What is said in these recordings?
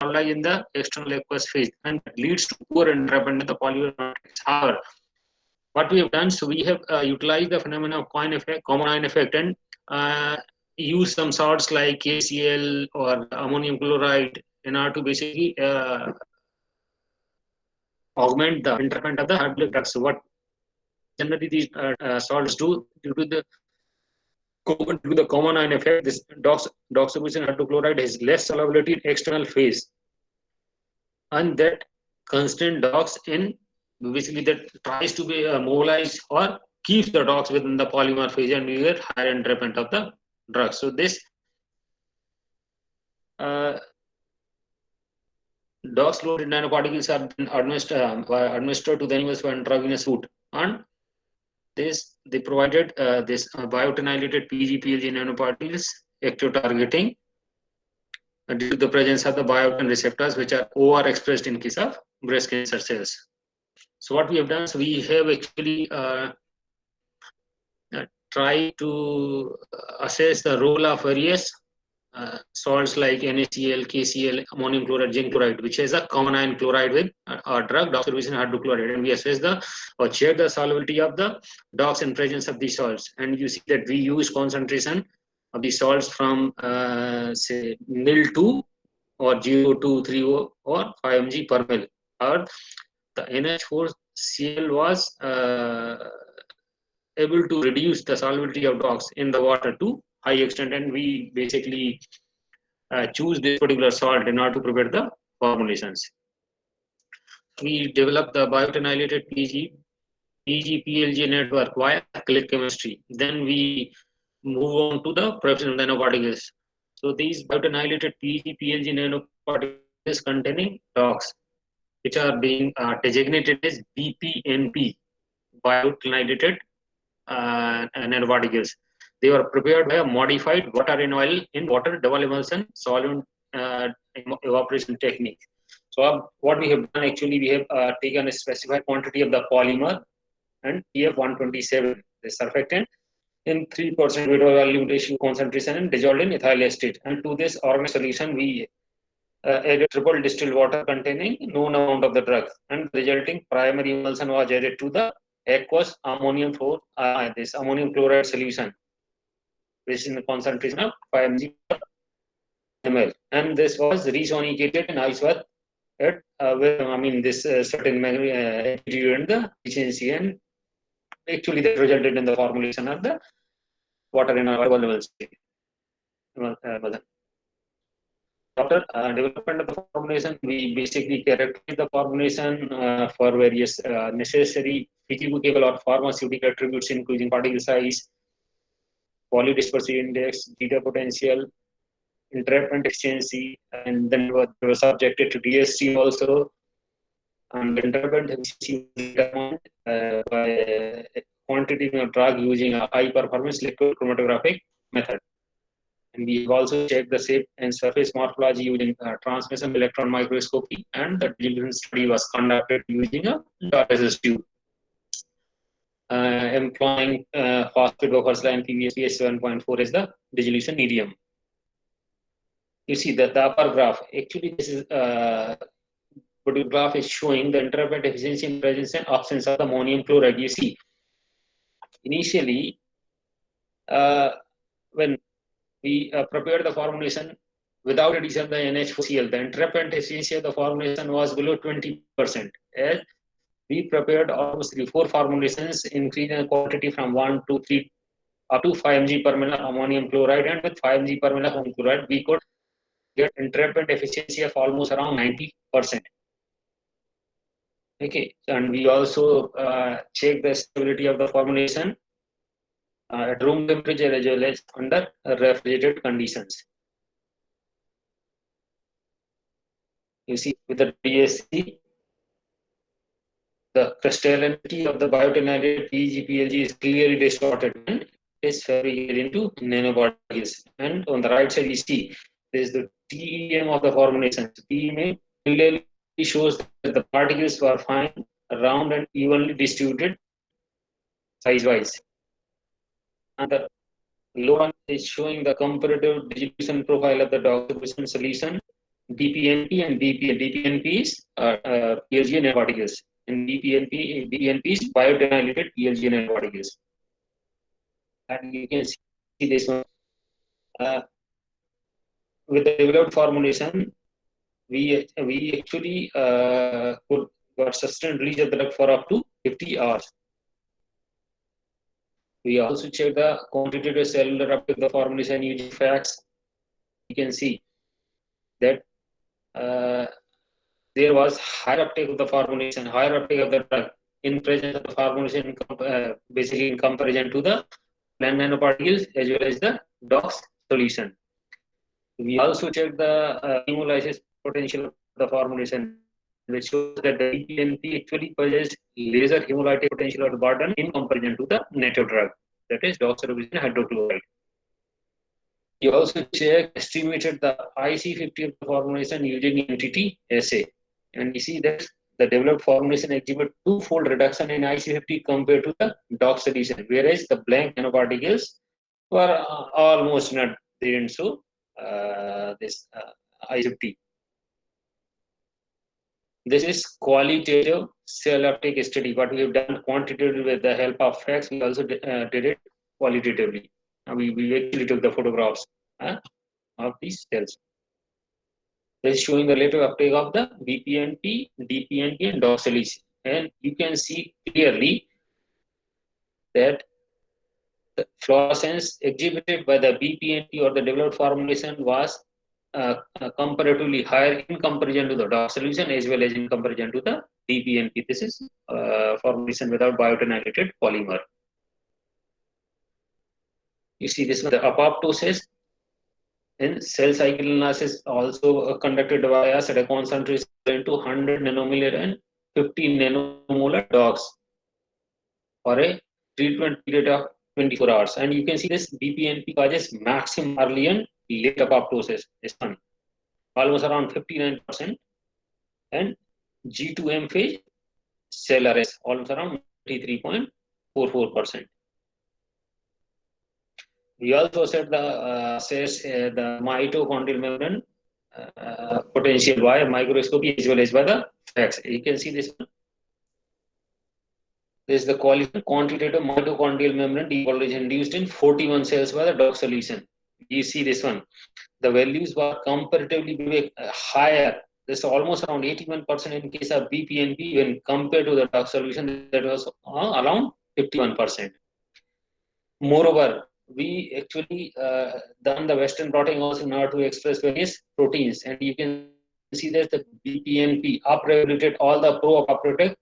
solubilize in the external aqueous phase, and leads to poor entrapment in the polymer matrix. However, what we have done, so we have utilized the phenomena of common ion effect, and uh, use some salts like KCl or ammonium chloride in order to basically augment the entrapment of the hydrophilic drugs. So what generally these salts do, due to the common ion effect, this doxorubicin hydrochloride has less solubility in external phase, and that constant dox in basically that tries to be mobilized or keeps the dox within the polymer phase, and you get higher entrapment of the drug. So this uh, dox loaded nanoparticles are then administered to the animals for intravenous route, and this they provided this biotinylated PGPLG nanoparticles active targeting due to the presence of the biotin receptors, which are overexpressed in case of breast cancer cells. So what we have done, so we have actually try to assess the role of various salts like NaCl, KCl, ammonium chloride, zinc chloride, which is a common ion chloride with a drug doxorubicin hydrochloride, and we assess the or check the solubility of the dox in presence of these salts, and you see that we use concentration of the salts from say nil 2 or 0.230 or 5 mg per mil. Or the NH4Cl was able to reduce the solubility of dox in the water to high extent, and we basically choose this particular salt in order to prepare the formulations. We develop the biotinylated PGPLG network via click chemistry. Then we move on to the production of nanoparticles. So these biotinylated PGPLG nanoparticles containing dox, which are being designated as BPNP, biotinylated nanoparticles. They were prepared by a modified water in oil in water double emulsion solvent evaporation technique. So what we have done, actually, we have taken a specified quantity of the polymer and PF127, the surfactant, in 3% volume ratio concentration and dissolved in ethyl acetate. And to this organic solution, we added triple distilled water containing known amount of the drug, and the resulting primary emulsion was added to the aqueous this ammonium chloride solution, which is in the concentration of 5 mg per ml, and this was resonicated in ice bath at with, I mean, this certain altitude and the efficiency, and actually that resulted in the formulation of the water in a available state. After development of the formulation, we basically characterize the formulation for various necessary physical or pharmaceutical attributes, including particle size, polydispersity index, beta potential, entrapment efficiency, and then we were subjected to DSC also. And the entrapment efficiency was determined by quantity of drug using a high performance liquid chromatographic method. And we have also checked the shape and surface morphology using transmission electron microscopy, and the dilution study was conducted using a dialysis tube, employing phosphate buffers line PVS 7.4 as the dissolution medium. You see that the upper graph, actually this is particular graph is showing the entrapment efficiency in presence and absence of the ammonium chloride. You see, initially when we prepared the formulation without addition of the NH4Cl, the entrapment efficiency of the formulation was below 20%. As we prepared almost 3-4 formulations, increasing the quantity from 1 to 3 up to 5 mg per ml of ammonium chloride, and with 5 mg per ml of ammonium chloride, we could get entrapment efficiency of almost around 90%. Okay, and we also check the stability of the formulation at room temperature as well as under refrigerated conditions. You see, with the DSC, the crystallinity of the biotinylated PGPLG is clearly distorted and is fabricated into nanoparticles. And on the right side, you see there is the TEM of the formulation. TEM clearly shows that the particles were fine, round, and evenly distributed size-wise. And the lower one is showing the comparative dissolution profile of the doxorubicin solution DPNP and BPN. DPNP is PLG nanoparticles, and BPNP is biodenylated PLG nanoparticles. And you can see this one. Uh, with the developed formulation, we actually could got sustained release of the drug for up to 50 hours. We also check the quantitative cellular uptake of the formulation using FACS. You can see that uh, there was higher uptake of the formulation, higher uptake of the drug in presence of the formulation, basically in comparison to the plant nanoparticles as well as the DOX solution. We also check the hemolysis potential of the formulation, which shows that the DPNP actually possesses laser hemolytic potential or burden in comparison to the native drug, that is doxorubicin hydrochloride. You also check estimated the IC50 of the formulation using entity assay, and you see that the developed formulation exhibit two-fold reduction in IC50 compared to the DOX solution, whereas the blank nanoparticles were almost not, they didn't show this IC50. This is qualitative cell uptake study. What we have done quantitatively with the help of FACS, we also did it qualitatively. We actually took the photographs of these cells. This is showing the relative uptake of the BPNP, DPNP, and doxorubicin. And you can see clearly that the fluorescence exhibited by the BPNP or the developed formulation was comparatively higher in comparison to the doxorubicin as well as in comparison to the DPNP. This is formulation without biodenylated polymer. You see this one, the apoptosis in cell cycle analysis also conducted by us at a concentration into 100 nanomolar and 15 nanomolar DOX for a treatment period of 24 hours. And you can see this BPNP causes maximum early and late apoptosis. This one, almost around 59%, and G2M phase cell arrest, almost around 93.44%. We also said the mitochondrial membrane potential by microscopy as well as by the FACS. You can see this one. This is the quantitative mitochondrial membrane depolarization induced in 41 cells by the DOX solution. You see this one. The values were comparatively higher. This is almost around 81% in case of BPNP when compared to the DOX solution that was around 51%. Moreover, we actually done the Western blotting also in order to express various proteins, and you can see that the BPNP upregulated all the pro-apoptotic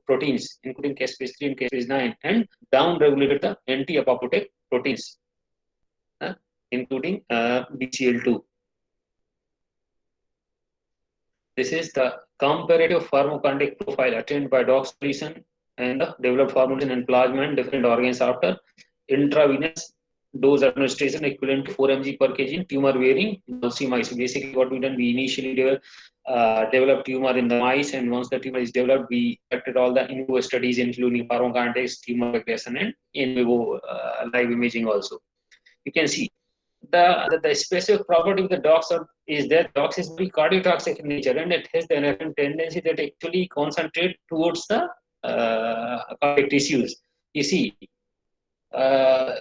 proteins, including caspase-3 and caspase-9, and down-regulated the anti-apoptotic proteins, including BCL2. This is the comparative pharmacokinetic profile attained by DOX solution and the developed formulation in plasma and different organs after intravenous dose administration equivalent to 4 mg per kg in tumor bearing Dulci mice. So basically, what we done, we initially developed tumor in the mice, and once the tumor is developed, we conducted all the in vivo studies, including pharmacokinetics, tumor regression, and in vivo live imaging also. You can see the specific property of the DOX is that DOX is very cardiotoxic in nature, and it has the inherent tendency that actually concentrate towards the cardiac tissues. You see,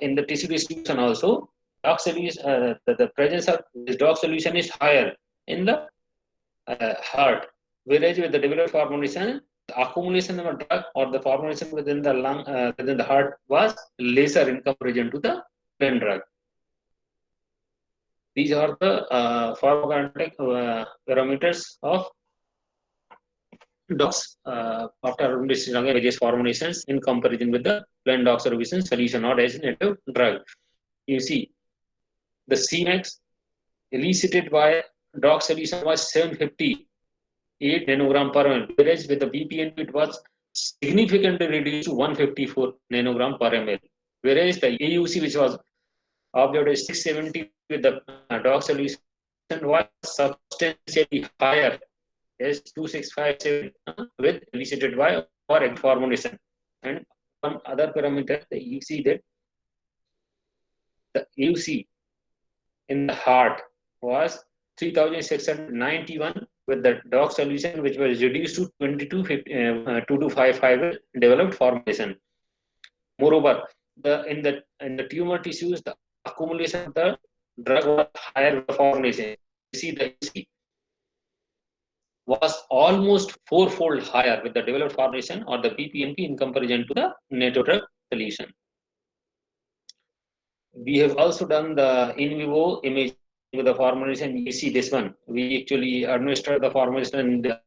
in the tissue distribution also, DOX solution, the presence of this DOX solution is higher in the heart, whereas with the developed formulation, the accumulation of a drug or the formulation within the lung, within the heart was lesser in comparison to the plain drug. These are the pharmacokinetic parameters of DOX after various formulations in comparison with the plain doxorubicin solution or as a native drug. You see, the Cmax elicited by DOX solution was 758 nanogram per ml, whereas with the BPNP it was significantly reduced to 154 nanogram per ml, whereas the AUC, which was observed as 670 with the DOX solution, was substantially higher as 2657 with elicited by or egg formulation. And one other parameter, you see that the AUC in the heart was 3,691 with the DOC solution, which was reduced to 2255 developed formulation. Moreover, in the tumor tissues, the accumulation of the drug was higher with the formulation. You see the was almost fourfold higher with the developed formulation or the BPNP in comparison to the NATO drug solution. We have also done the in vivo imaging with the formulation. You see this one. We actually administer the formulation in the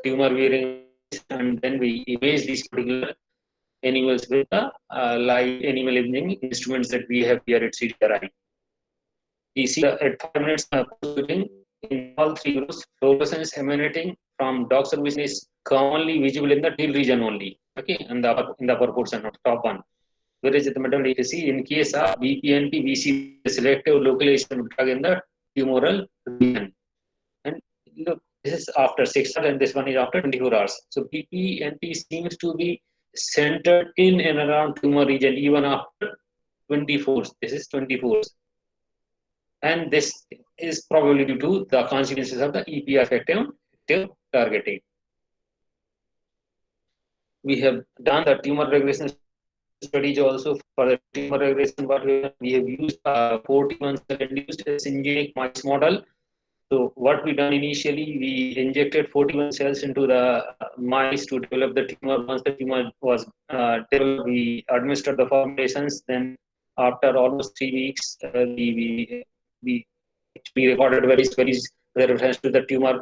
tumor bearing, and then we image these particular animals with the live animal imaging instruments that we have here at CDRI. We see at 5 minutes in all three groups, fluorescence emanating from DOC solution is commonly visible in the tail region only. Okay, in the upper portion of top one. Whereas at the middle, you see in case of BPNP, we see the selective localization of drug in the tumoral region. And look, this is after 6 hours, and this one is after 24 hours. So BPNP seems to be centered in and around tumor region even after 24. This is 24. And this is probably due to the consequences of the EPR effective targeting. We have done the tumor regression studies also for the tumor regression, but we have used 41 cell induced syngeneic mice model. So what we done initially, we injected 41 cells into the mice to develop the tumor. Once the tumor was developed, we administered the formulations. Then after almost 3 weeks, we recorded various reference to the tumor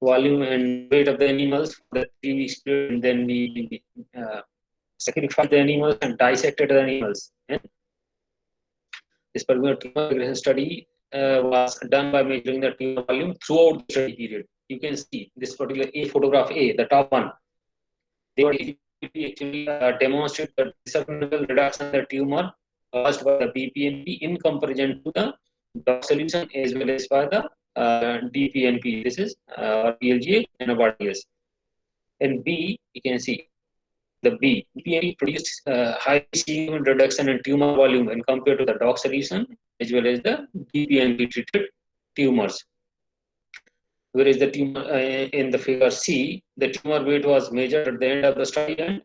volume and weight of the animals for the 3 weeks period, and then we sacrificed the animals and dissected the animals. And this particular tumor regression study was done by measuring the tumor volume throughout the study period. You can see this particular photograph A, the top one. They were actually demonstrate the discernible reduction in the tumor caused by the BPNP in comparison to the DOC solution as well as by the DPNP. This is PLGA antibodies. And B, you can see the BPNP produced high significant reduction in tumor volume when compared to the DOC solution as well as the DPNP treated tumors. Whereas the tumor in the figure C, the tumor weight was measured at the end of the study, and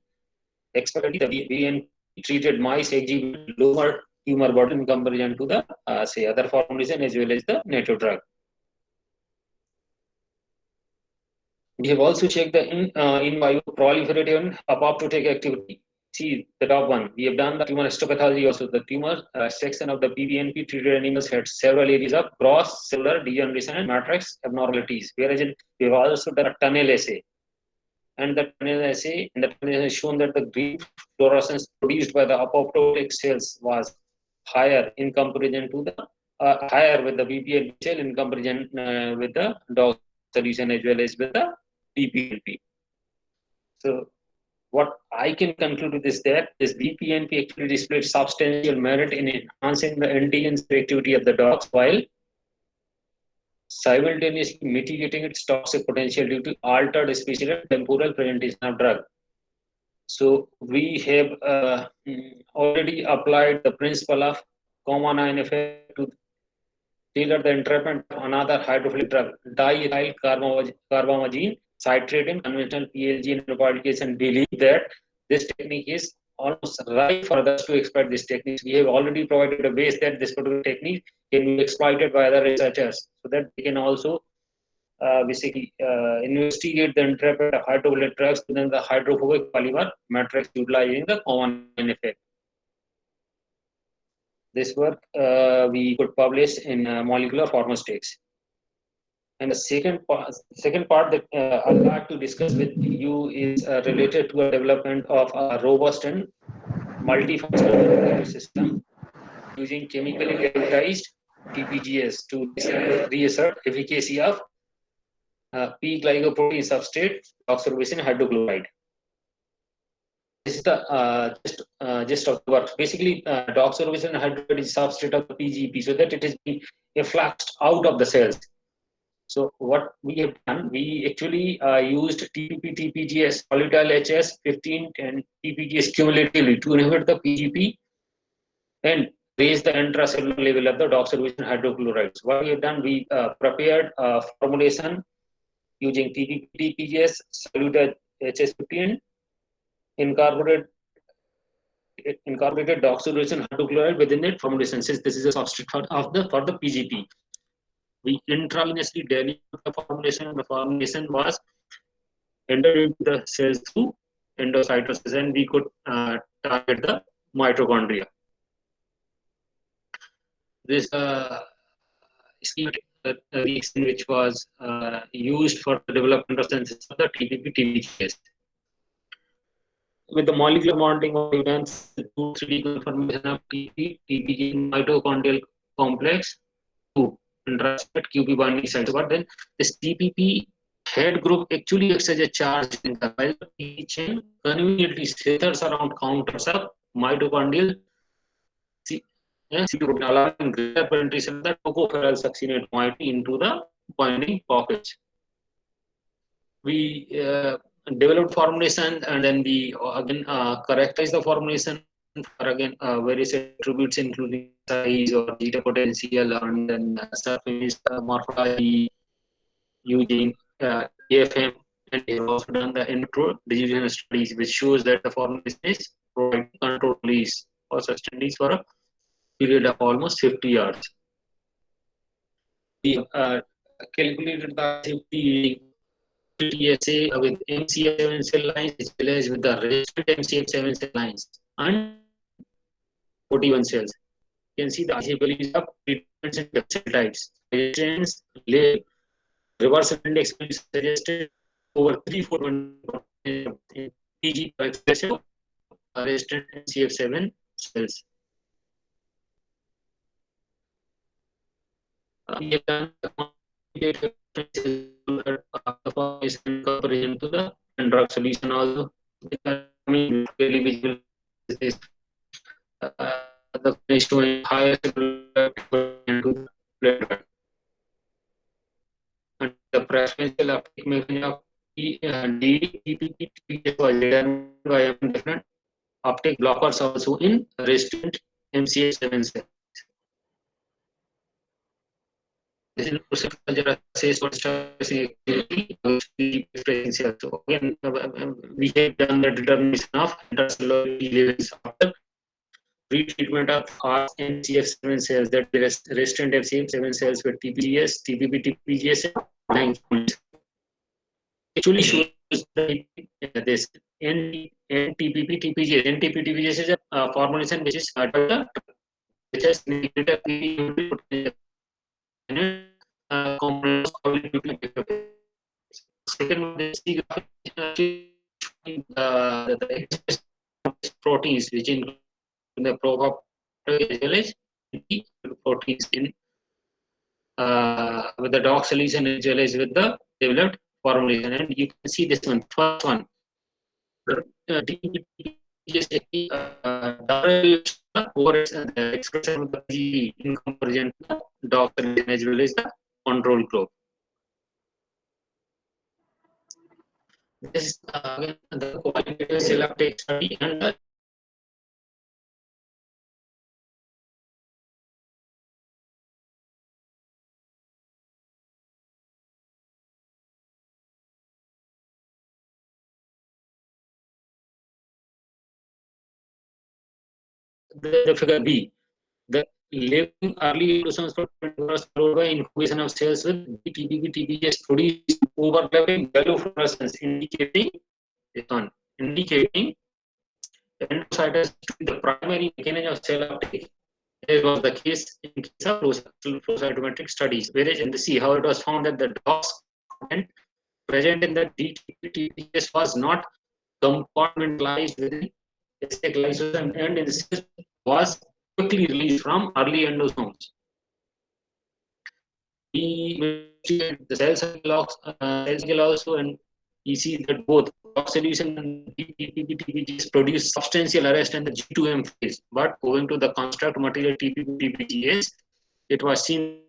expectedly the BPNP treated mice exhibited lower tumor burden in comparison to the say other formulation as well as the NATO drug. We have also checked the in vivo proliferative and apoptotic activity. See the top one. We have done the tumor histopathology also. The tumor section of the BPNP treated animals had several areas of gross cellular degeneration and matrix abnormalities. Whereas we have also done a tunnel assay. And the tunnel assay has shown that the green fluorescence produced by the apoptotic cells was higher in comparison to the higher with the BPNP cell in comparison with the DOC solution as well as with the BPNP. So what I can conclude with is that this BPNP actually displayed substantial merit in enhancing the antigen selectivity of the DOCs while simultaneously mitigating its toxic potential due to altered spatial and temporal presentation of drug. So we have already applied the principle of common ion effect to tailor the entrapment of another hydrophilic drug, diethyl carbamazine citrate in conventional PLG nanoparticles, and believe that this technique is almost right for us to exploit this technique. We have already provided a base that this particular technique can be exploited by other researchers so that they can also basically investigate the entrapment of hydrophilic drugs within the hydrophobic polymer matrix utilizing the common effect. This work we could publish in Molecular Pharmaceutics. And the second part that I'd like to discuss with you is related to a development of a robust and multifunctional system using chemically characterized TPGS to reassert efficacy of P-glycoprotein substrate doxorubicin hydrochloride. This is the gist of the work. Basically, doxorubicin hydrochloride is substrate of the PGP so that it is being effluxed out of the cells. So what we have done, we actually used TPP, TPGS, volatile HS, 15 and TPGS cumulatively to inhibit the PGP and raise the intracellular level of the doxorubicin hydrochloride. What we have done, we prepared a formulation using TPPGS, solute HS15, incorporated doxorubicin hydrochloride within it formulation. Since this is a substrate for the PGP, we intravenously dilute the formulation. The formulation was entered into the cells through endocytosis, and we could target the mitochondria. This reaction which was used for the development of synthesis of the TPP-TBGS. With the molecular modeling of events, the 2,3D conformation of TPP-TBG mitochondrial complex to intrastate QP binding sites. But then this TPP head group actually acts as a charge linker, while the P chain conveniently slithers around counters of mitochondrial allowing greater penetration of the tocopherol succinate moiety into the binding pockets. We developed formulation, and then we again characterize the formulation for again various attributes including size or zeta potential, and then surface morphology using AFM, and we have also done the in vitro distribution studies, which shows that the formulation is providing controlled release or sustained release for a period of almost 50 years. We calculated the safety TSA with MCF7 cell lines as well as with the resistant MCF7 cell lines and 41 cells. You can see the values of treatments and cell types. Resistance reversal index will suggested over 3-4 PG expression of resistant MCF7 cells. We have done the comparison to the drug solution also. Becoming clearly visible is the finish showing higher into the and the preferential uptake mechanism of DPP was determined by different uptake blockers also in resistant MCF7 cells. This is procedure says what so again we have done the determination of intracellular levels after retreatment of MCF7 cells, that resistant MCF7 cells with TPGS, TPP, TPGS, actually shows this NTPP, TPGS. NTPP, TPGS is a formulation which is which has second proteins which include the probe as well as proteins in with the dox solution as well as with the developed formulation. And you can see this one, first one. Over the expression of the PGP in comparison to the dox solution as well as the control group. This is again the qualitative cell uptake study and the figure B. The living early endosomes for 20 hours followed by incubation of cells with TPP, TPGS produced overlapping yellow fluorescence indicating endocytosis to be the primary mechanism of cell uptake. This was the case in case of flow cytometric studies, whereas in the C, how it was found that the DOX content present in the TPGS was not compartmentalized within acetic lysosome, and in the was quickly released from early endosomes. We the cell cycle also, and you see that both solution and TPP-TBGs produce substantial arrest in the G2M phase, but owing to the construct material TPP-TBGs, it was seen